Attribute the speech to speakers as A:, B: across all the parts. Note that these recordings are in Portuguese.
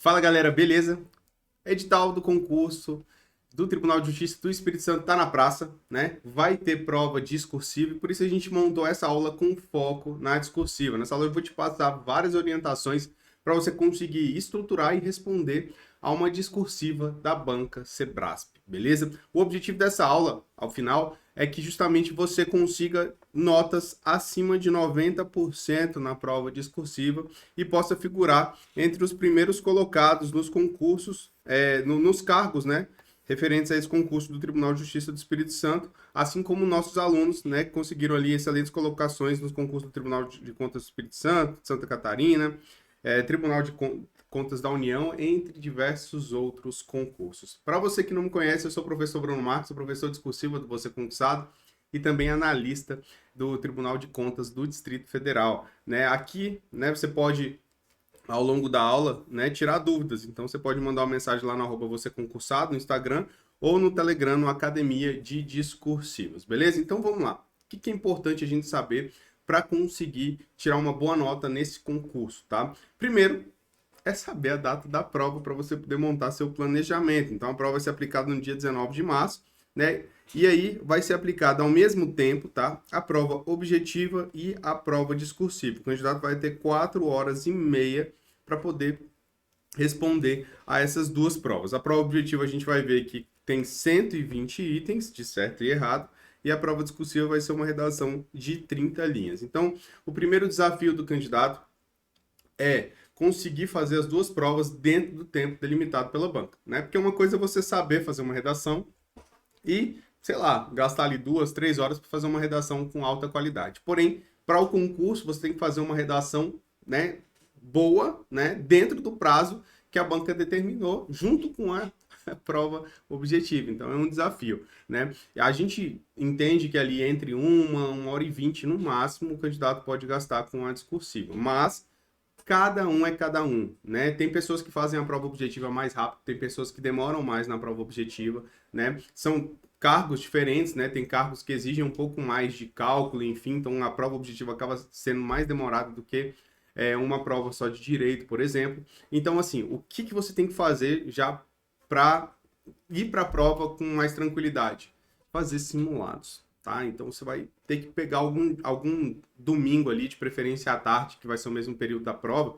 A: Fala galera, beleza? Edital do concurso do Tribunal de Justiça do Espírito Santo está na praça, né? Vai ter prova discursiva, e por isso a gente montou essa aula com foco na discursiva. Nessa aula eu vou te passar várias orientações para você conseguir estruturar e responder a uma discursiva da banca Sebrasp, beleza? O objetivo dessa aula, ao final, é que justamente você consiga notas acima de 90% na prova discursiva e possa figurar entre os primeiros colocados nos concursos, nos cargos, né? Referentes a esse concurso do Tribunal de Justiça do Espírito Santo, assim como nossos alunos, né, que conseguiram ali excelentes colocações nos concursos do Tribunal de Contas do Espírito Santo, Santa Catarina, Tribunal de Contas da União, entre diversos outros concursos. Para você que não me conhece, eu sou o professor Bruno Marcos, sou professor discursivo do Você Concursado e também analista do Tribunal de Contas do Distrito Federal. Né? Aqui, né, você pode, ao longo da aula, né, tirar dúvidas. Então, você pode mandar uma mensagem lá no @você concursado, no Instagram, ou no Telegram, no Academia de Discursivas, beleza? Então, vamos lá. O que é importante a gente saber para conseguir tirar uma boa nota nesse concurso, tá? Primeiro, é saber a data da prova para você poder montar seu planejamento. Então, a prova vai ser aplicada no dia 19 de março, né? E aí vai ser aplicada ao mesmo tempo, tá? A prova objetiva e a prova discursiva. O candidato vai ter 4 horas e meia para poder responder a essas duas provas. A prova objetiva a gente vai ver que tem 120 itens de certo e errado, e a prova discursiva vai ser uma redação de 30 linhas. Então, o primeiro desafio do candidato é conseguir fazer as duas provas dentro do tempo delimitado pela banca, né? Porque uma coisa é você saber fazer uma redação e, sei lá, gastar ali 2, 3 horas para fazer uma redação com alta qualidade. Porém, para o concurso, você tem que fazer uma redação, né, boa, né, dentro do prazo que a banca determinou, junto com a prova objetiva. Então, é um desafio, né? A gente entende que ali entre 1 hora e 20 no máximo, o candidato pode gastar com a discursiva, mas cada um é cada um, né? Tem pessoas que fazem a prova objetiva mais rápido, tem pessoas que demoram mais na prova objetiva, né? São cargos diferentes, né? Tem cargos que exigem um pouco mais de cálculo, enfim, então a prova objetiva acaba sendo mais demorada do que uma prova só de direito, por exemplo. Então, assim, o que você tem que fazer já para ir para a prova com mais tranquilidade? Fazer simulados, tá? Então você vai ter que pegar algum domingo ali, de preferência à tarde, que vai ser o mesmo período da prova,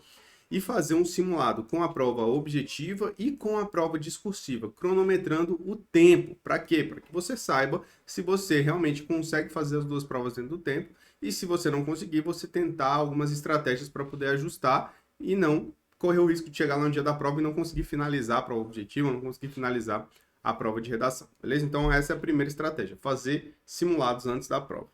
A: e fazer um simulado com a prova objetiva e com a prova discursiva, cronometrando o tempo. Para quê? Para que você saiba se você realmente consegue fazer as duas provas dentro do tempo, e se você não conseguir, você tentar algumas estratégias para poder ajustar e não correr o risco de chegar lá no dia da prova e não conseguir finalizar a prova objetiva, não conseguir finalizar a prova de redação, beleza? Então essa é a primeira estratégia, fazer simulados antes da prova.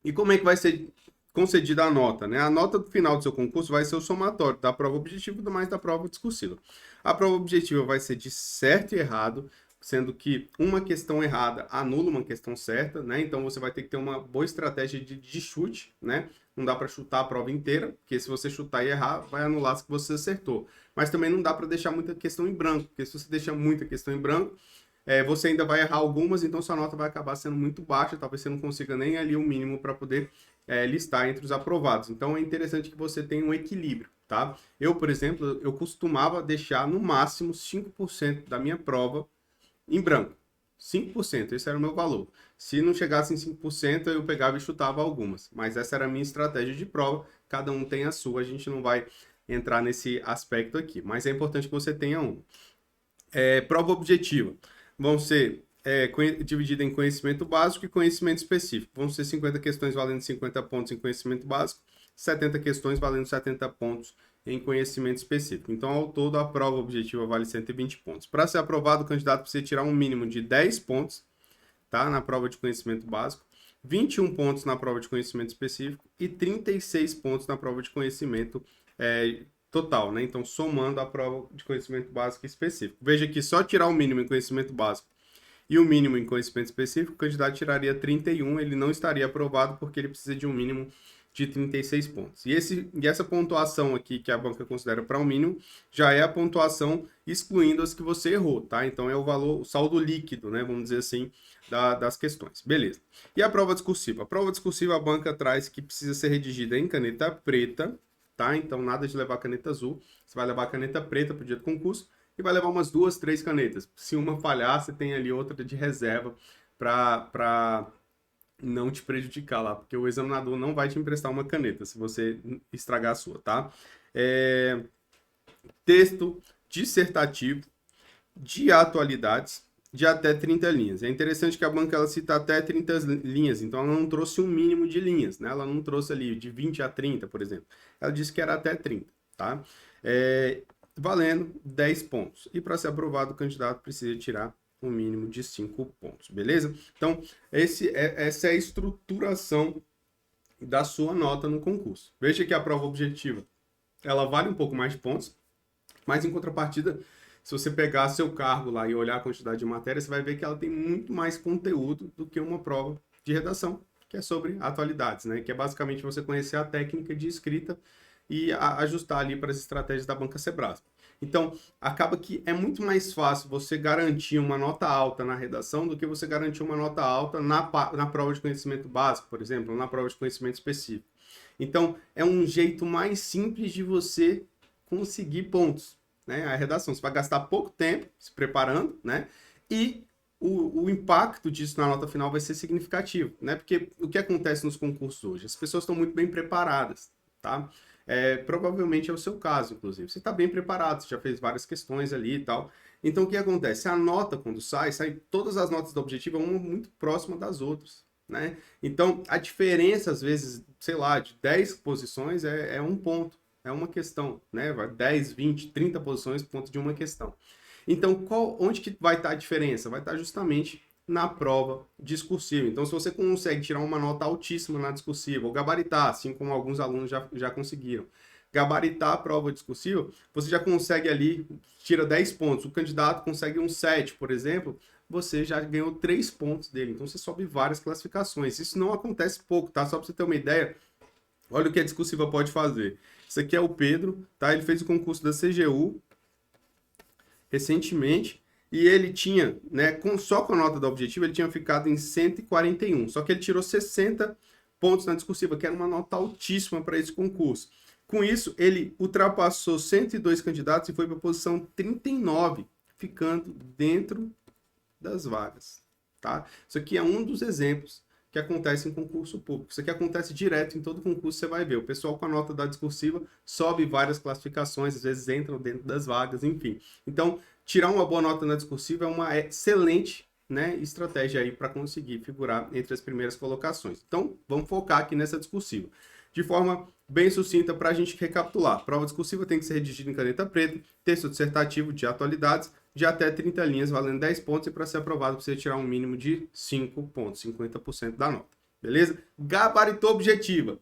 A: E como é que vai ser concedida a nota, né? A nota do final do seu concurso vai ser o somatório da prova objetiva e mais da prova discursiva. A prova objetiva vai ser de certo e errado, sendo que uma questão errada anula uma questão certa, né? Então você vai ter que ter uma boa estratégia de chute, né? Não dá para chutar a prova inteira, porque se você chutar e errar, vai anular as que você acertou. Mas também não dá para deixar muita questão em branco, porque se você deixar muita questão em branco, você ainda vai errar algumas, então sua nota vai acabar sendo muito baixa, talvez você não consiga nem ali o mínimo para poder listar entre os aprovados. Então é interessante que você tenha um equilíbrio, tá? Eu, por exemplo, eu costumava deixar no máximo 5% da minha prova em branco. 5%, esse era o meu valor. Se não chegasse em 5%, eu pegava e chutava algumas. Mas essa era a minha estratégia de prova, cada um tem a sua, a gente não vai entrar nesse aspecto aqui. Mas é importante que você tenha um. Prova objetiva. Vão ser dividida em conhecimento básico e conhecimento específico. Vão ser 50 questões valendo 50 pontos em conhecimento básico, 70 questões valendo 70 pontos em conhecimento específico. Então, ao todo, a prova objetiva vale 120 pontos. Para ser aprovado, o candidato precisa tirar um mínimo de 10 pontos, tá, na prova de conhecimento básico, 21 pontos na prova de conhecimento específico e 36 pontos na prova de conhecimento total, né? Então, somando a prova de conhecimento básico e específico. Veja que só tirar o mínimo em conhecimento básico e o mínimo em conhecimento específico, o candidato tiraria 31, ele não estaria aprovado porque ele precisa de um mínimo de 36 pontos. E essa pontuação aqui que a banca considera para o mínimo, já é a pontuação excluindo as que você errou, tá? Então é o valor, o saldo líquido, né? Vamos dizer assim, das questões. Beleza. E a prova discursiva? A prova discursiva a banca traz que precisa ser redigida em caneta preta, tá? Então nada de levar caneta azul, você vai levar caneta preta pro dia do concurso e vai levar umas 2, 3 canetas. Se uma falhar, você tem ali outra de reserva para não te prejudicar lá, porque o examinador não vai te emprestar uma caneta se você estragar a sua, tá? Texto dissertativo de atualidades de até 30 linhas. É interessante que a banca ela cita até 30 linhas, então ela não trouxe um mínimo de linhas, né? Ela não trouxe ali de 20 a 30, por exemplo. Ela disse que era até 30, tá? Valendo 10 pontos. E para ser aprovado, o candidato precisa tirar um mínimo de 5 pontos, beleza? Então, essa é a estruturação da sua nota no concurso. Veja que a prova objetiva, ela vale um pouco mais de pontos, mas em contrapartida, se você pegar seu cargo lá e olhar a quantidade de matéria, você vai ver que ela tem muito mais conteúdo do que uma prova de redação, que é sobre atualidades, né? Que é basicamente você conhecer a técnica de escrita e ajustar ali para as estratégias da banca Sebrasp. Então, acaba que é muito mais fácil você garantir uma nota alta na redação do que você garantir uma nota alta na prova de conhecimento básico, por exemplo, ou na prova de conhecimento específico. Então, é um jeito mais simples de você conseguir pontos, né? A redação, você vai gastar pouco tempo se preparando, né? E o impacto disso na nota final vai ser significativo, né? Porque o que acontece nos concursos hoje? As pessoas estão muito bem preparadas, tá? Provavelmente é o seu caso, inclusive. Você está bem preparado, você já fez várias questões ali e tal. Então, o que acontece? A nota, quando sai todas as notas do objetivo, uma muito próxima das outras, né? Então, a diferença, às vezes, sei lá, de 10 posições é um ponto. É uma questão, né? Vai 10, 20, 30 posições por conta de uma questão. Então, onde que vai estar a diferença? Vai estar justamente na prova discursiva. Então, se você consegue tirar uma nota altíssima na discursiva, ou gabaritar, assim como alguns alunos já conseguiram, gabaritar a prova discursiva, você já consegue ali, tira 10 pontos. O candidato consegue um 7, por exemplo, você já ganhou 3 pontos dele. Então, você sobe várias classificações. Isso não acontece pouco, tá? Só para você ter uma ideia, olha o que a discursiva pode fazer. Isso aqui é o Pedro, tá? Ele fez o concurso da CGU recentemente e ele tinha, né, só com a nota da objetiva, ele tinha ficado em 141. Só que ele tirou 60 pontos na discursiva, que era uma nota altíssima para esse concurso. Com isso, ele ultrapassou 102 candidatos e foi para a posição 39, ficando dentro das vagas, tá? Isso aqui é um dos exemplos que acontece em concurso público. Isso aqui acontece direto em todo concurso, você vai ver. O pessoal com a nota da discursiva sobe várias classificações, às vezes entram dentro das vagas, enfim. Então, tirar uma boa nota na discursiva é uma excelente, né, estratégia aí para conseguir figurar entre as primeiras colocações. Então, vamos focar aqui nessa discursiva. De forma bem sucinta para a gente recapitular. Prova discursiva tem que ser redigida em caneta preta, texto dissertativo de atualidades, de até 30 linhas, valendo 10 pontos, e para ser aprovado precisa tirar um mínimo de 5 pontos, 50% da nota. Beleza? Gabaritou objetiva.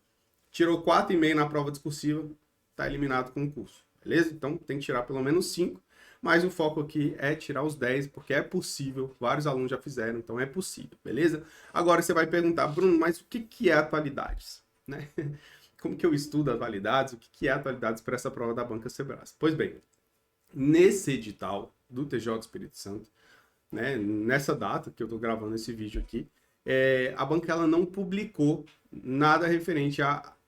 A: Tirou 4,5 na prova discursiva, está eliminado do concurso. Beleza? Então tem que tirar pelo menos 5, mas o foco aqui é tirar os 10, porque é possível, vários alunos já fizeram, então é possível, beleza? Agora você vai perguntar, Bruno, mas o que é atualidades? Né? Como que eu estudo atualidades? O que é atualidades para essa prova da banca Sebrasp? Pois bem, nesse edital do TJ Espírito Santo, né, nessa data que eu estou gravando esse vídeo aqui, a banca ela não publicou nada referente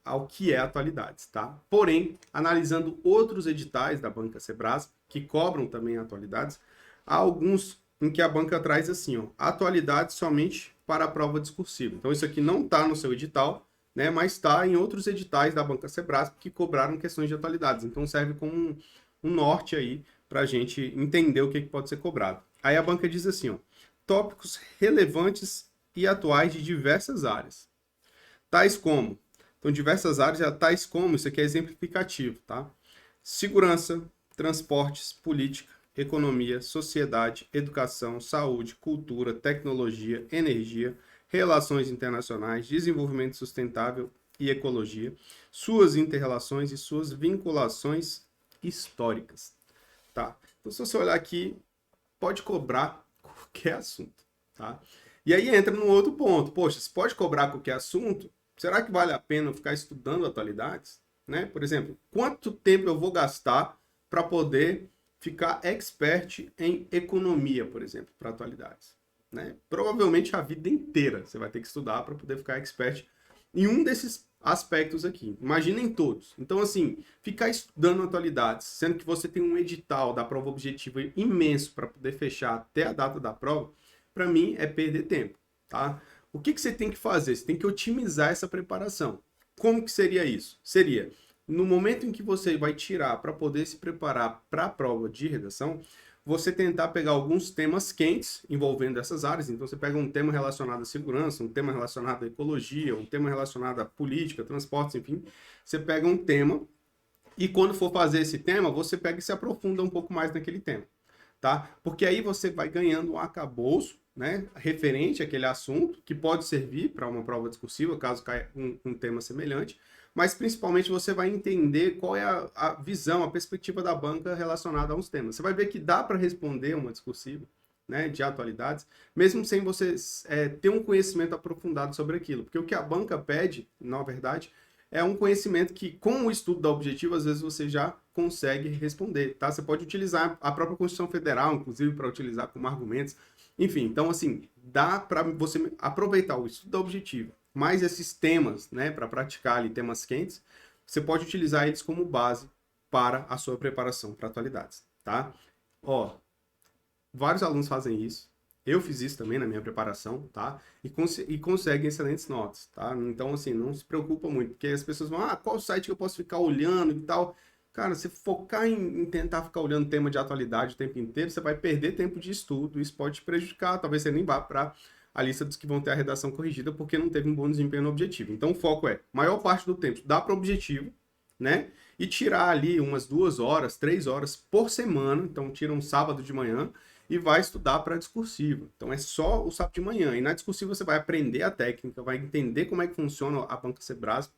A: ao que é atualidades, tá? Porém, analisando outros editais da banca Sebrasp, que cobram também atualidades, há alguns em que a banca traz assim, ó, atualidades somente para a prova discursiva. Então, isso aqui não está no seu edital, né, mas está em outros editais da banca Sebrasp que cobraram questões de atualidades. Então, serve como um norte aí para a gente entender o que pode ser cobrado. Aí a banca diz assim, ó, tópicos relevantes e atuais de diversas áreas. Tais como, então diversas áreas, tais como, isso aqui é exemplificativo, tá? Segurança, transportes, política, economia, sociedade, educação, saúde, cultura, tecnologia, energia, relações internacionais, desenvolvimento sustentável e ecologia, suas interrelações e suas vinculações históricas, tá? Então, se você olhar aqui, pode cobrar qualquer assunto, tá? E aí entra num outro ponto. Poxa, se pode cobrar qualquer assunto, será que vale a pena ficar estudando atualidades? Né? Por exemplo, quanto tempo eu vou gastar para poder ficar expert em economia, por exemplo, para atualidades? Né? Provavelmente a vida inteira você vai ter que estudar para poder ficar expert em um desses aspectos aqui. Imaginem todos. Então, assim, ficar estudando atualidades, sendo que você tem um edital da prova objetiva imenso para poder fechar até a data da prova, para mim é perder tempo, tá? O que você tem que fazer? Você tem que otimizar essa preparação. Como que seria isso? Seria, no momento em que você vai tirar para poder se preparar para a prova de redação, você tentar pegar alguns temas quentes envolvendo essas áreas. Então, você pega um tema relacionado à segurança, um tema relacionado à ecologia, um tema relacionado à política, transportes, enfim. Você pega um tema e quando for fazer esse tema, você pega e se aprofunda um pouco mais naquele tema, tá? Porque aí você vai ganhando um arcabouço, né, referente àquele assunto, que pode servir para uma prova discursiva, caso caia um tema semelhante, mas principalmente você vai entender qual é a visão, a perspectiva da banca relacionada a uns temas. Você vai ver que dá para responder uma discursiva, né, de atualidades, mesmo sem você ter um conhecimento aprofundado sobre aquilo. Porque o que a banca pede, na verdade, é um conhecimento que, com o estudo da objetiva, às vezes você já consegue responder, tá? Você pode utilizar a própria Constituição Federal, inclusive, para utilizar como argumentos. Enfim, então, assim, dá para você aproveitar o estudo da objetiva, mais esses temas, né, para praticar ali temas quentes, você pode utilizar eles como base para a sua preparação para atualidades, tá? Ó, vários alunos fazem isso. Eu fiz isso também na minha preparação, tá? E conseguem excelentes notas, tá? Então, assim, não se preocupa muito, porque as pessoas vão, qual site que eu posso ficar olhando e tal? Cara, se focar em tentar ficar olhando tema de atualidade o tempo inteiro, você vai perder tempo de estudo, isso pode te prejudicar, talvez você nem vá para a lista dos que vão ter a redação corrigida porque não teve um bom desempenho no objetivo. Então, o foco é, maior parte do tempo, dá para o objetivo, né? E tirar ali umas 2 horas, 3 horas por semana, então tira um sábado de manhã, e vai estudar para a discursiva. Então é só o sábado de manhã. E na discursiva você vai aprender a técnica, vai entender como é que funciona a banca Sebrasp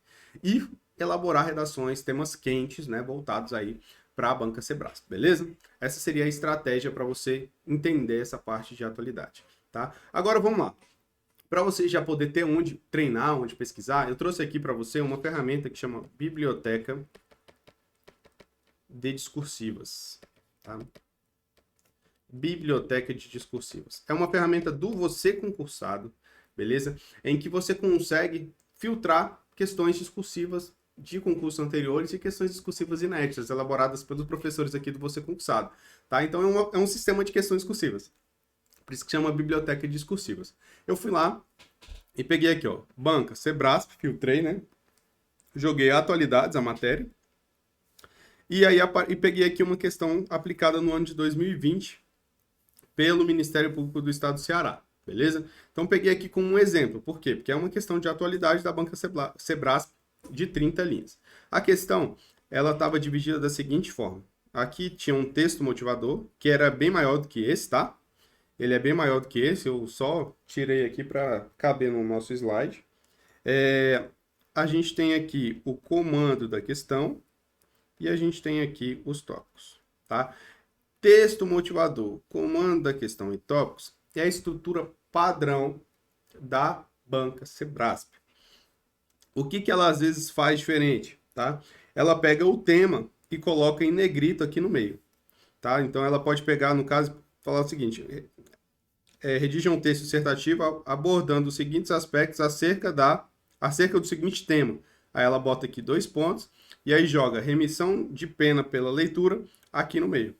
A: e elaborar redações, temas quentes, né, voltados aí para a banca Sebrasp, beleza? Essa seria a estratégia para você entender essa parte de atualidade, tá? Agora vamos lá. Para você já poder ter onde treinar, onde pesquisar, eu trouxe aqui para você uma ferramenta que chama Biblioteca de Discursivas, tá? Biblioteca de Discursivas. É uma ferramenta do Você Concursado, beleza? Em que você consegue filtrar questões discursivas de concursos anteriores e questões discursivas inéditas, elaboradas pelos professores aqui do Você Concursado, tá? Então é um sistema de questões discursivas. Por isso que chama Biblioteca de Discursivas. Eu fui lá e peguei aqui, ó, banca, Sebrasp, filtrei, né? Joguei atualidades, a matéria. E aí peguei aqui uma questão aplicada no ano de 2020, pelo Ministério Público do Estado do Ceará, beleza? Então peguei aqui como um exemplo, por quê? Porque é uma questão de atualidade da banca Sebrasp de 30 linhas. A questão, ela estava dividida da seguinte forma. Aqui tinha um texto motivador, que era bem maior do que esse, tá? Ele é bem maior do que esse, eu só tirei aqui para caber no nosso slide. A gente tem aqui o comando da questão e a gente tem aqui os tópicos, tá? Texto motivador, comando da questão e tópicos é a estrutura padrão da banca Sebrasp. O que ela às vezes faz diferente, tá? Ela pega o tema e coloca em negrito aqui no meio, tá? Então ela pode pegar, no caso, falar o seguinte, redija um texto dissertativo abordando os seguintes aspectos acerca do seguinte tema. Aí ela bota aqui 2 pontos e aí joga remissão de pena pela leitura aqui no meio.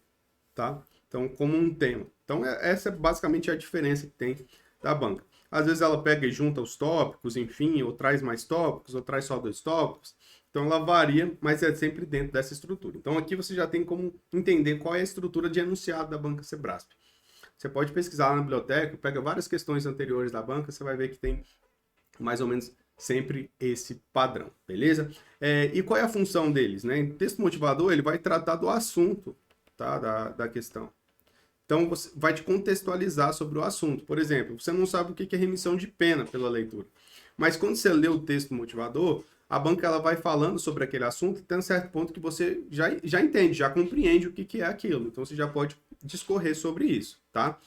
A: Tá? Então, como um tema. Então, essa é basicamente a diferença que tem da banca. Às vezes ela pega e junta os tópicos, enfim, ou traz mais tópicos, ou traz só 2 tópicos. Então, ela varia, mas é sempre dentro dessa estrutura. Então, aqui você já tem como entender qual é a estrutura de enunciado da banca Sebrasp. Você pode pesquisar na biblioteca, pega várias questões anteriores da banca, você vai ver que tem mais ou menos sempre esse padrão, beleza? E qual é a função deles, né? Em texto motivador, ele vai tratar do assunto, tá? da questão. Então, você vai te contextualizar sobre o assunto. Por exemplo, você não sabe o que é remissão de pena pela leitura. Mas quando você lê o texto motivador, a banca ela vai falando sobre aquele assunto e tem um certo ponto que você já entende, já compreende o que é aquilo. Então, você já pode discorrer sobre isso, tá?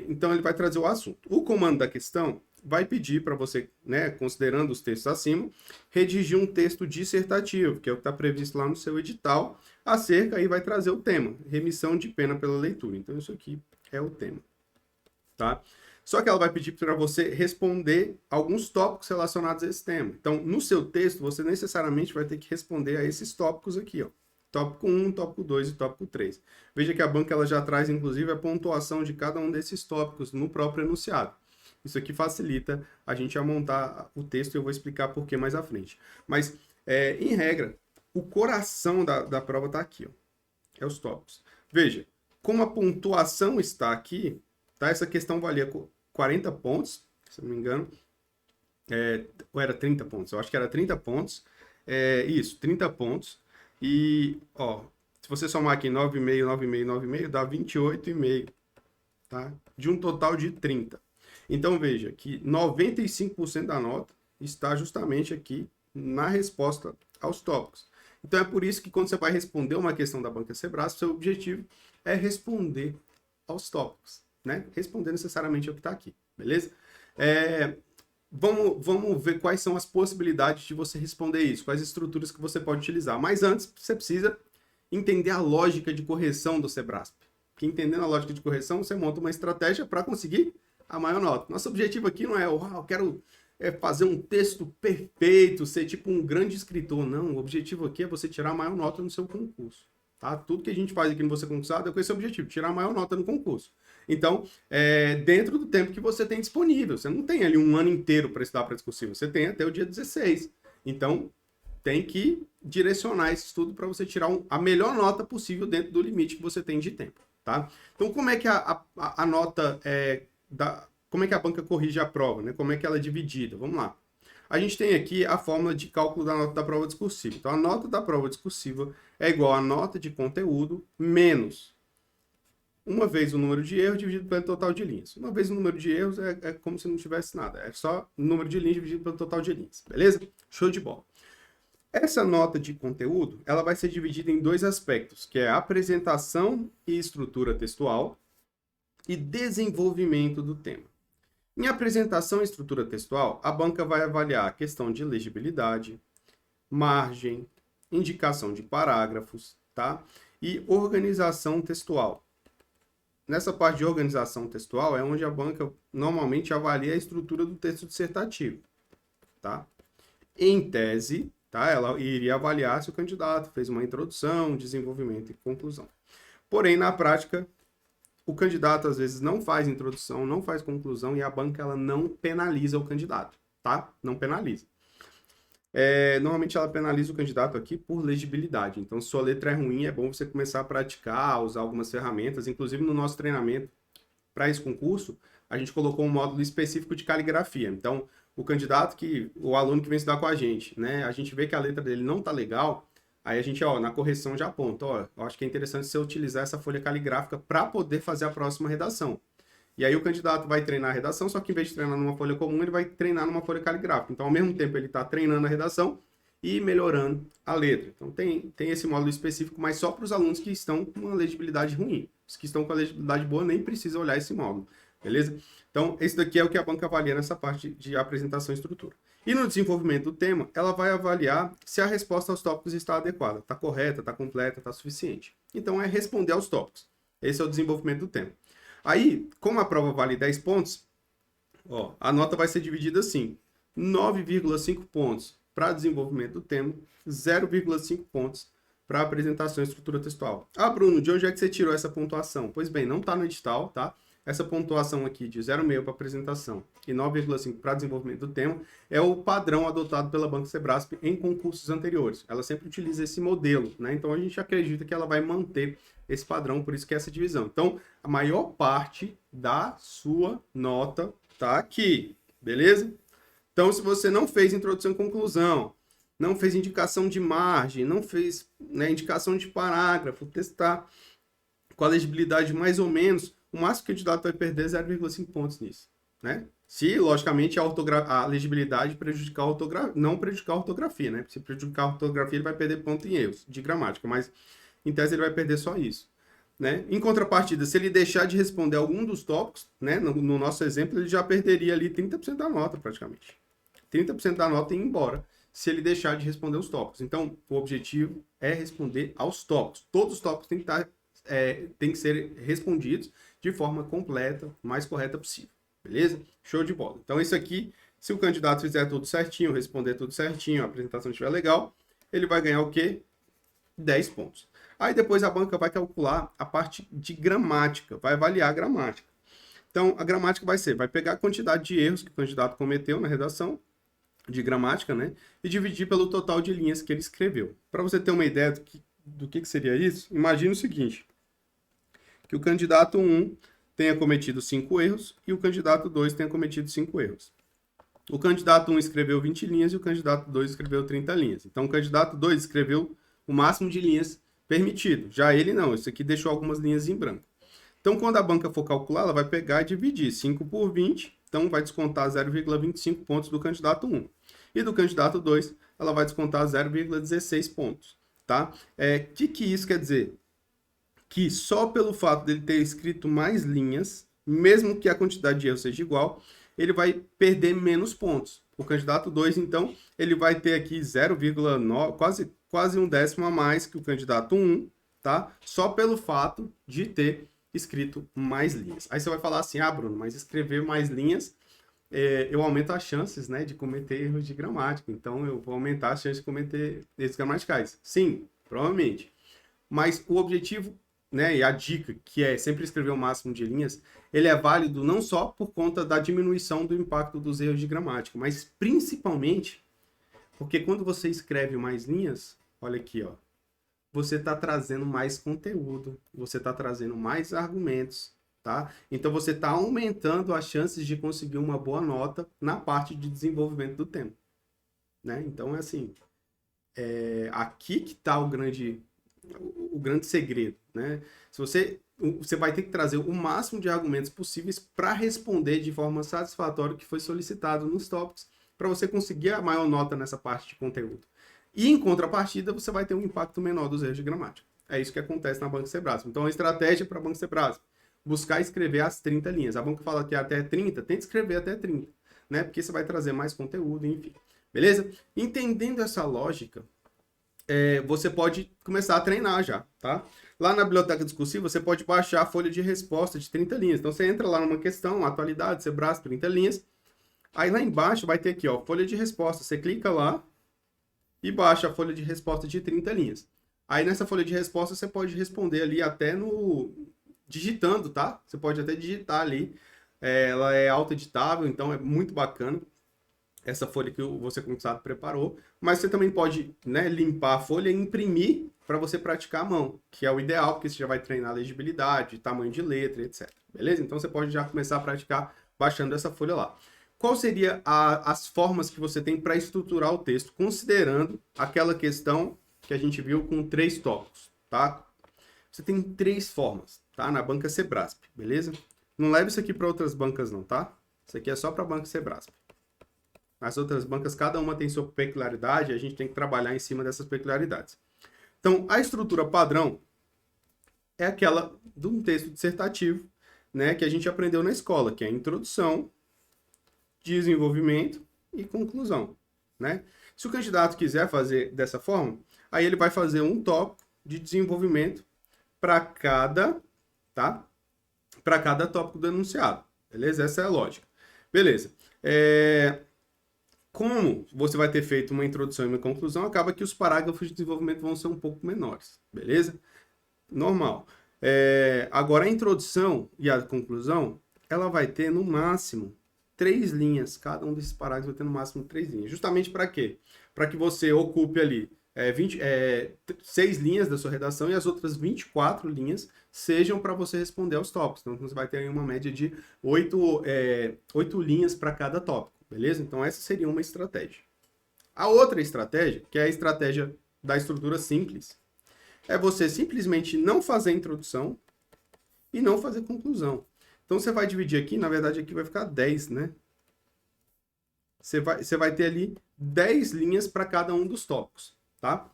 A: Então, ele vai trazer o assunto. O comando da questão vai pedir para você, né, considerando os textos acima, redigir um texto dissertativo, que é o que está previsto lá no seu edital, acerca, aí vai trazer o tema, remissão de pena pela leitura. Então, isso aqui é o tema, tá? Só que ela vai pedir para você responder alguns tópicos relacionados a esse tema. Então, no seu texto, você necessariamente vai ter que responder a esses tópicos aqui, ó. Tópico 1, tópico 2 e tópico 3. Veja que a banca ela já traz, inclusive, a pontuação de cada um desses tópicos no próprio enunciado. Isso aqui facilita a gente a montar o texto e eu vou explicar por que mais à frente. Mas, em regra, o coração da prova está aqui, ó. É os tópicos. Veja, como a pontuação está aqui, tá? Essa questão valia 40 pontos, se não me engano. Ou era 30 pontos? Eu acho que era 30 pontos. Isso, 30 pontos. E, ó, se você somar aqui 9,5, 9,5, 9,5, dá 28,5, tá? De um total de 30. Então, veja que 95% da nota está justamente aqui na resposta aos tópicos. Então, é por isso que quando você vai responder uma questão da banca Sebrasp, seu objetivo é responder aos tópicos, né? Responder necessariamente ao que está aqui, beleza? Vamos ver quais são as possibilidades de você responder isso, quais estruturas que você pode utilizar. Mas antes, você precisa entender a lógica de correção do Sebrasp. Porque entendendo a lógica de correção, você monta uma estratégia para conseguir a maior nota. Nosso objetivo aqui não é, eu quero fazer um texto perfeito, ser tipo um grande escritor. Não, o objetivo aqui é você tirar a maior nota no seu concurso. Tá? Tudo que a gente faz aqui no Você Concursado é com esse objetivo, tirar a maior nota no concurso. Então, dentro do tempo que você tem disponível, você não tem ali um ano inteiro para estudar para discursivo, você tem até o dia 16. Então, tem que direcionar esse estudo para você tirar a melhor nota possível dentro do limite que você tem de tempo. Tá? Então, como é que a nota como é que a banca corrige a prova, né? Como é que ela é dividida? Vamos lá. A gente tem aqui a fórmula de cálculo da nota da prova discursiva. Então, a nota da prova discursiva é igual à nota de conteúdo menos uma vez o número de erros dividido pelo total de linhas. Uma vez o número de erros é como se não tivesse nada. É só o número de linhas dividido pelo total de linhas. Beleza? Show de bola. Essa nota de conteúdo, ela vai ser dividida em dois aspectos, que é apresentação e estrutura textual e desenvolvimento do tema. Em apresentação e estrutura textual, a banca vai avaliar a questão de legibilidade, margem, indicação de parágrafos, tá? E organização textual. Nessa parte de organização textual é onde a banca normalmente avalia a estrutura do texto dissertativo, tá? Em tese, tá? Ela iria avaliar se o candidato fez uma introdução, desenvolvimento e conclusão. Porém, na prática, o candidato às vezes não faz introdução, não faz conclusão e a banca ela não penaliza o candidato, tá? Não penaliza. Normalmente ela penaliza o candidato aqui por legibilidade. Então, se sua letra é ruim, é bom você começar a praticar, usar algumas ferramentas. Inclusive, no nosso treinamento para esse concurso, a gente colocou um módulo específico de caligrafia. Então, o aluno que vem estudar com a gente, né? A gente vê que a letra dele não tá legal, aí a gente, na correção já aponta, eu acho que é interessante você utilizar essa folha caligráfica para poder fazer a próxima redação. E aí o candidato vai treinar a redação, só que em vez de treinar numa folha comum, ele vai treinar numa folha caligráfica. Então, ao mesmo tempo, ele está treinando a redação e melhorando a letra. Então, tem esse módulo específico, mas só para os alunos que estão com uma legibilidade ruim. Os que estão com a legibilidade boa nem precisam olhar esse módulo, beleza? Então, esse daqui é o que a banca avalia nessa parte de apresentação e estrutura. E no desenvolvimento do tema, ela vai avaliar se a resposta aos tópicos está adequada, está correta, está completa, está suficiente. Então, é responder aos tópicos. Esse é o desenvolvimento do tema. Aí, como a prova vale 10 pontos, a nota vai ser dividida assim: 9,5 pontos para desenvolvimento do tema, 0,5 pontos para apresentação e estrutura textual. Ah, Bruno, de onde é que você tirou essa pontuação? Pois bem, não está no edital, tá? Essa pontuação aqui de 0,5 para apresentação e 9,5 para desenvolvimento do tema é o padrão adotado pela Banca Sebrasp em concursos anteriores. Ela sempre utiliza esse modelo, né? Então a gente acredita que ela vai manter esse padrão, por isso que é essa divisão. Então, a maior parte da sua nota tá aqui, beleza? Então, se você não fez introdução e conclusão, não fez indicação de margem, não fez, né, indicação de parágrafo, testar com a legibilidade mais ou menos, o máximo que o candidato vai perder é 0,5 pontos nisso, né? Se, logicamente, a legibilidade não prejudicar a ortografia, né? Se prejudicar a ortografia, ele vai perder ponto em erros de gramática, mas em tese ele vai perder só isso, né? Em contrapartida, se ele deixar de responder algum dos tópicos, né? No nosso exemplo, ele já perderia ali 30% da nota, praticamente. 30% da nota ia embora se ele deixar de responder os tópicos. Então, o objetivo é responder aos tópicos. Todos os tópicos têm que ser respondidos de forma completa, mais correta possível. beleza? Show de bola. Então, isso aqui, se o candidato fizer tudo certinho, responder tudo certinho, a apresentação estiver legal, ele vai ganhar o quê? 10 pontos. Aí depois a banca vai calcular a parte de gramática, vai avaliar a gramática. Então, a gramática vai pegar a quantidade de erros que o candidato cometeu na redação de gramática, né? E dividir pelo total de linhas que ele escreveu. Para você ter uma ideia do que seria isso, imagine o seguinte, que o candidato 1 tenha cometido 5 erros e o candidato 2 tenha cometido 5 erros. O candidato 1 escreveu 20 linhas e o candidato 2 escreveu 30 linhas. Então, o candidato 2 escreveu o máximo de linhas permitido. Já ele não, isso aqui deixou algumas linhas em branco. Então, quando a banca for calcular, ela vai pegar e dividir 5 por 20, então vai descontar 0,25 pontos do candidato 1. E do candidato 2, ela vai descontar 0,16 pontos, tá? Que isso quer dizer? Que só pelo fato dele ter escrito mais linhas, mesmo que a quantidade de erros seja igual, ele vai perder menos pontos. O candidato 2, então, ele vai ter aqui 0,9, quase um décimo a mais que o candidato 1, tá? Só pelo fato de ter escrito mais linhas. Aí você vai falar assim, Bruno, mas escrever mais linhas, eu aumento as chances, né, de cometer erros de gramática. Então, eu vou aumentar as chances de cometer erros gramaticais. Sim, provavelmente. Mas o objetivo, né, e a dica, que é sempre escrever o máximo de linhas, ele é válido não só por conta da diminuição do impacto dos erros de gramática, mas principalmente porque quando você escreve mais linhas, olha aqui, ó, você está trazendo mais conteúdo, você está trazendo mais argumentos, tá? Então você está aumentando as chances de conseguir uma boa nota na parte de desenvolvimento do tema, né? Então é assim, aqui que está o grande segredo, né? Se você vai ter que trazer o máximo de argumentos possíveis para responder de forma satisfatória o que foi solicitado nos tópicos, para você conseguir a maior nota nessa parte de conteúdo. E em contrapartida, você vai ter um impacto menor dos erros de gramática. É isso que acontece na Banca Sebrasp. Então, a estratégia para a Banca Sebrasp, buscar escrever as 30 linhas. A banca fala que é até 30, tenta escrever até 30, né? Porque você vai trazer mais conteúdo, enfim. Beleza? Entendendo essa lógica, você pode começar a treinar já, tá? Lá na biblioteca discursiva, você pode baixar a folha de resposta de 30 linhas. Então, você entra lá numa questão, atualidade, Sebrasp, 30 linhas. Aí lá embaixo vai ter aqui, ó, folha de resposta. Você clica lá e baixa a folha de resposta de 30 linhas. Aí nessa folha de resposta você pode responder ali até digitando, tá? Você pode até digitar ali. Ela é auto-editável, então é muito bacana essa folha que você, como sabe, preparou. Mas você também pode, né, limpar a folha e imprimir para você praticar a mão, que é o ideal, porque você já vai treinar legibilidade, tamanho de letra, etc. Beleza? Então você pode já começar a praticar baixando essa folha lá. Qual seria as formas que você tem para estruturar o texto, considerando aquela questão que a gente viu com 3 tópicos, tá? Você tem 3 formas, tá? Na banca Sebrasp, beleza? Não leve isso aqui para outras bancas não, tá? Isso aqui é só para a banca Sebrasp. As outras bancas, cada uma tem sua peculiaridade e a gente tem que trabalhar em cima dessas peculiaridades. Então, a estrutura padrão é aquela de um texto dissertativo, né, que a gente aprendeu na escola, que é a introdução, desenvolvimento e conclusão, né? Se o candidato quiser fazer dessa forma, aí ele vai fazer um tópico de desenvolvimento para cada, tá? Para cada tópico do enunciado, beleza? Essa é a lógica. Beleza. Como você vai ter feito uma introdução e uma conclusão, acaba que os parágrafos de desenvolvimento vão ser um pouco menores, beleza? Normal. Agora, a introdução e a conclusão, ela vai ter no máximo 3 linhas, cada um desses parágrafos vai ter no máximo 3 linhas. Justamente para quê? Para que você ocupe ali 6 linhas da sua redação e as outras 24 linhas sejam para você responder aos tópicos. Então, você vai ter aí uma média de 8 linhas para cada tópico, beleza? Então, essa seria uma estratégia. A outra estratégia, que é a estratégia da estrutura simples, é você simplesmente não fazer introdução e não fazer conclusão. Então, você vai dividir aqui, na verdade, aqui vai ficar 10, né? Você vai ter ali 10 linhas para cada um dos tópicos, tá?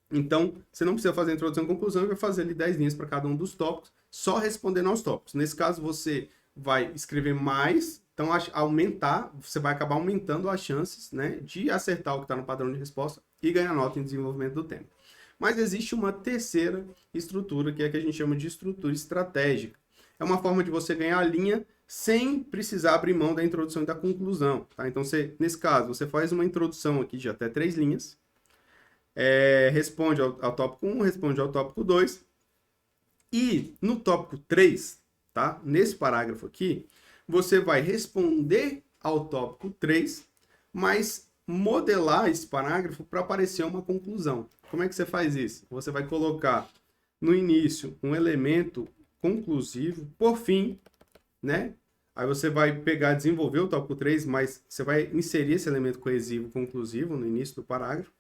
A: Então, você não precisa fazer introdução e conclusão, vai fazer ali 10 linhas para cada um dos tópicos, só respondendo aos tópicos. Nesse caso, você vai escrever mais, então você vai acabar aumentando as chances, né, de acertar o que está no padrão de resposta e ganhar nota em desenvolvimento do tema. Mas existe uma terceira estrutura, que é a que a gente chama de estrutura estratégica. é uma forma de você ganhar a linha sem precisar abrir mão da introdução e da conclusão, tá? Então, nesse caso, você faz uma introdução aqui de até 3 linhas, responde ao tópico 1, responde ao tópico 2, e no tópico 3, tá? Nesse parágrafo aqui, você vai responder ao tópico 3, mas modelar esse parágrafo para aparecer uma conclusão. Como é que você faz isso? Você vai colocar no início um elemento conclusivo, por fim, né? Aí você vai pegar, desenvolver o tópico 3, mas você vai inserir esse elemento coesivo conclusivo no início do parágrafo.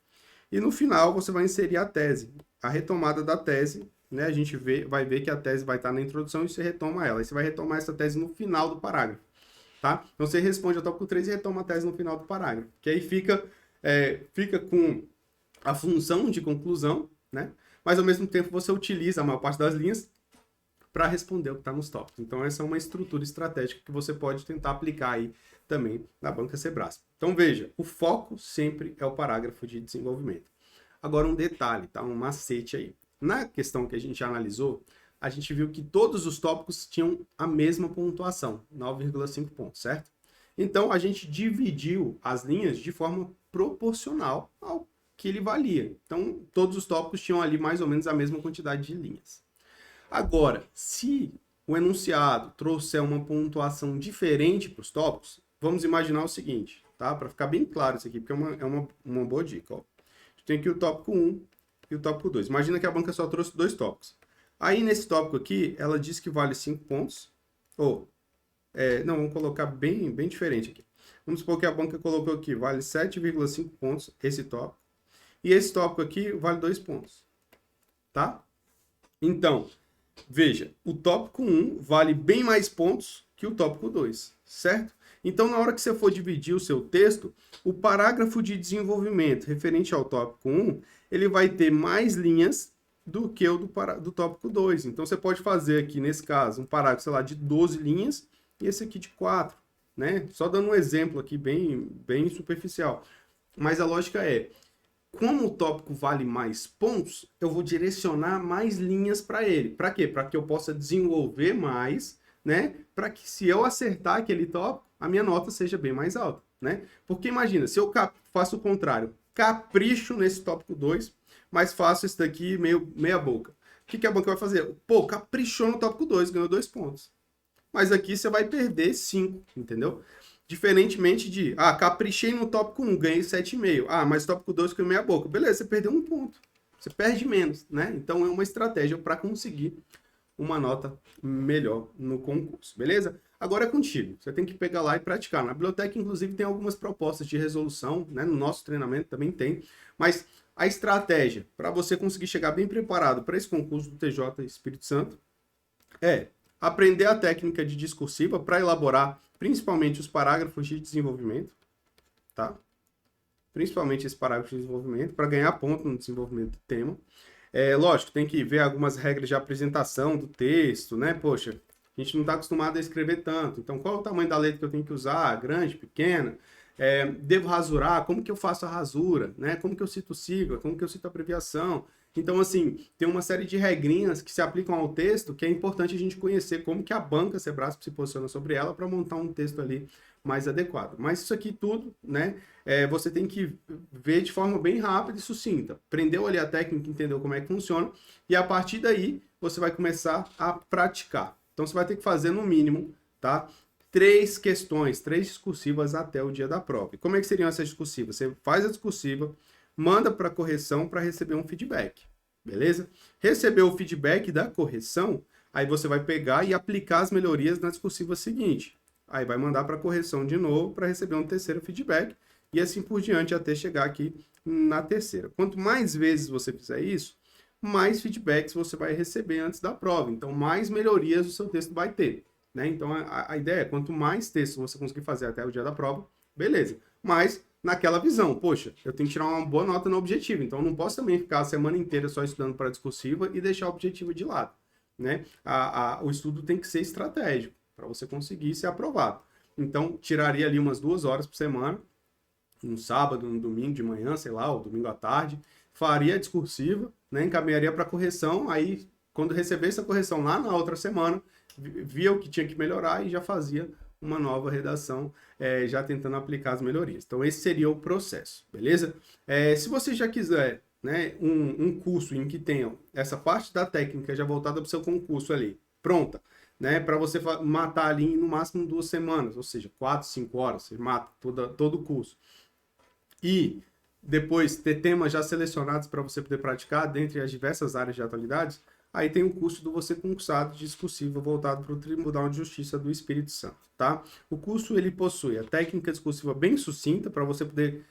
A: E no final você vai inserir a tese, a retomada da tese, né? A gente vai ver que a tese vai estar na introdução e você retoma ela. Aí você vai retomar essa tese no final do parágrafo, tá? Então você responde ao tópico 3 e retoma a tese no final do parágrafo. Que aí fica com a função de conclusão, né? Mas ao mesmo tempo você utiliza a maior parte das linhas para responder o que está nos tópicos. Então essa é uma estrutura estratégica que você pode tentar aplicar aí também na banca Sebrasp. Então veja, o foco sempre é o parágrafo de desenvolvimento. Agora um detalhe, tá? Um macete aí. Na questão que a gente analisou, a gente viu que todos os tópicos tinham a mesma pontuação, 9,5 pontos, certo? Então a gente dividiu as linhas de forma proporcional ao que ele valia. Então todos os tópicos tinham ali mais ou menos a mesma quantidade de linhas. Agora, se o enunciado trouxer uma pontuação diferente para os tópicos, vamos imaginar o seguinte, tá? Para ficar bem claro isso aqui, porque é uma boa dica. Ó. Tem aqui o tópico 1 e o tópico 2. Imagina que a banca só trouxe 2 tópicos. Aí, nesse tópico aqui, ela diz que vale 5 pontos. Não, vamos colocar bem diferente aqui. Vamos supor que a banca colocou aqui, vale 7,5 pontos, esse tópico. E esse tópico aqui vale 2 pontos. Tá? Então, veja, o tópico 1 vale bem mais pontos que o tópico 2, certo? Então, na hora que você for dividir o seu texto, o parágrafo de desenvolvimento referente ao tópico 1, ele vai ter mais linhas do que o do tópico 2. Então, você pode fazer aqui, nesse caso, um parágrafo, sei lá, de 12 linhas e esse aqui de 4, né? Só dando um exemplo aqui bem superficial. Mas a lógica é, como o tópico vale mais pontos, eu vou direcionar mais linhas para ele. Para quê? Para que eu possa desenvolver mais, né? Para que se eu acertar aquele tópico, a minha nota seja bem mais alta, né? Porque imagina, se eu faço o contrário, capricho nesse tópico 2, mas faço esse daqui meia boca. O que a banca vai fazer? Pô, caprichou no tópico 2, ganhou 2 pontos. Mas aqui você vai perder 5, entendeu? Diferentemente de, caprichei no tópico 1, ganhei 7,5. Mas tópico 2 ficou meia boca. Beleza, você perdeu 1 ponto. Você perde menos, né? Então é uma estratégia para conseguir uma nota melhor no concurso, beleza? Agora é contigo. Você tem que pegar lá e praticar. Na biblioteca, inclusive, tem algumas propostas de resolução, né? No nosso treinamento também tem. Mas a estratégia para você conseguir chegar bem preparado para esse concurso do TJ Espírito Santo é aprender a técnica de discursiva para elaborar principalmente os parágrafos de desenvolvimento, tá? Principalmente esse parágrafo de desenvolvimento, para ganhar ponto no desenvolvimento do tema. Lógico, tem que ver algumas regras de apresentação do texto, né? Poxa, a gente não está acostumado a escrever tanto. Então, qual é o tamanho da letra que eu tenho que usar? Grande, pequena? Devo rasurar? Como que eu faço a rasura? Né? Como que eu cito sigla? Como que eu cito abreviação? Então, assim, tem uma série de regrinhas que se aplicam ao texto que é importante a gente conhecer como que a banca Sebrasp se posiciona sobre ela para montar um texto ali mais adequado. Mas isso aqui tudo, né, você tem que ver de forma bem rápida e sucinta. Aprendeu ali a técnica, entendeu como é que funciona, e a partir daí você vai começar a praticar. Então, você vai ter que fazer no mínimo, tá? 3 questões, 3 discursivas até o dia da prova. E como é que seriam essas discursivas? Você faz a discursiva, manda para a correção para receber um feedback, beleza? Recebeu o feedback da correção, aí você vai pegar e aplicar as melhorias na discursiva seguinte. Aí vai mandar para a correção de novo para receber um terceiro feedback e assim por diante até chegar aqui na terceira. Quanto mais vezes você fizer isso, mais feedbacks você vai receber antes da prova. Então, mais melhorias o seu texto vai ter, né? Então, a ideia é, quanto mais texto você conseguir fazer até o dia da prova, beleza. Mas naquela visão, poxa, eu tenho que tirar uma boa nota no objetivo, então eu não posso também ficar a semana inteira só estudando para a discursiva e deixar o objetivo de lado, né? O estudo tem que ser estratégico para você conseguir ser aprovado. Então, tiraria ali umas 2 horas por semana, um sábado, um domingo de manhã, sei lá, ou domingo à tarde, faria a discursiva, né? Encaminharia para correção, aí quando recebesse a correção lá na outra semana, via o que tinha que melhorar e já fazia uma nova redação, já tentando aplicar as melhorias. Então, esse seria o processo, beleza? Se você já quiser, né, um curso em que tenha essa parte da técnica já voltada para o seu concurso ali, pronta, né, para você matar ali no máximo 2 semanas, ou seja, 4, 5 horas, você mata todo o curso. E depois ter temas já selecionados para você poder praticar dentre as diversas áreas de atualidades, aí tem o curso do Você Concursado de Discursiva voltado para o Tribunal de Justiça do Espírito Santo, tá? O curso, ele possui a técnica discursiva bem sucinta para você poder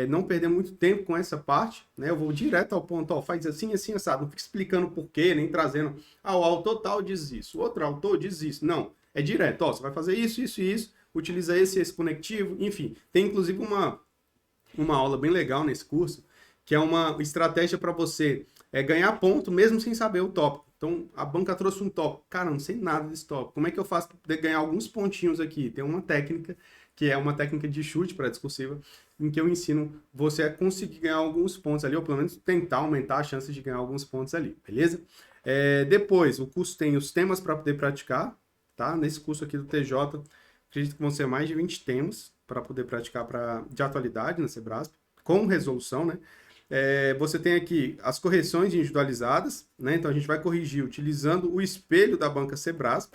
A: não perder muito tempo com essa parte, né? Eu vou direto ao ponto, ó, faz assim, assim, assado, não fica explicando por quê, nem trazendo, o autor tal diz isso, o outro autor diz isso, não, é direto, ó, você vai fazer isso, isso e isso, utiliza esse conectivo, enfim, tem inclusive uma aula bem legal nesse curso, que é uma estratégia para você ganhar ponto mesmo sem saber o tópico. Então, a banca trouxe um tópico. Cara, não sei nada desse tópico. Como é que eu faço para poder ganhar alguns pontinhos aqui? Tem uma técnica, que é uma técnica de chute para discursiva, em que eu ensino você a conseguir ganhar alguns pontos ali, ou pelo menos tentar aumentar a chance de ganhar alguns pontos ali, beleza? Depois, o curso tem os temas para poder praticar, tá? Nesse curso aqui do TJ, acredito que vão ser mais de 20 temas para poder praticar de atualidade na Sebrasp, com resolução, né? Você tem aqui as correções individualizadas, né? Então a gente vai corrigir utilizando o espelho da banca Sebrasp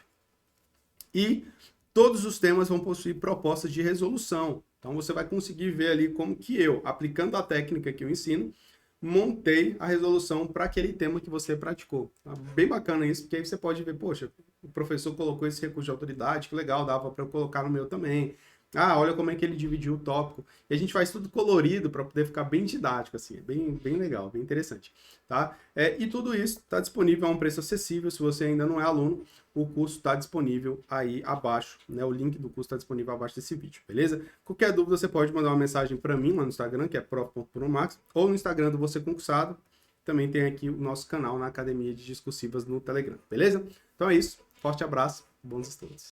A: e todos os temas vão possuir propostas de resolução. Então você vai conseguir ver ali como que eu, aplicando a técnica que eu ensino, montei a resolução para aquele tema que você praticou. Tá? Bem bacana isso, porque aí você pode ver, poxa, o professor colocou esse recurso de autoridade, que legal, dava para eu colocar no meu também. Olha como é que ele dividiu o tópico. E a gente faz tudo colorido para poder ficar bem didático, assim. É bem legal, bem interessante. Tá? E tudo isso está disponível a um preço acessível. Se você ainda não é aluno, o curso está disponível aí abaixo, né? O link do curso está disponível abaixo desse vídeo, beleza? Qualquer dúvida, você pode mandar uma mensagem para mim lá no Instagram, que é prof.puromax, ou no Instagram do Você Concursado. Também tem aqui o nosso canal na Academia de Discursivas no Telegram, beleza? Então é isso. Forte abraço, bons estudos.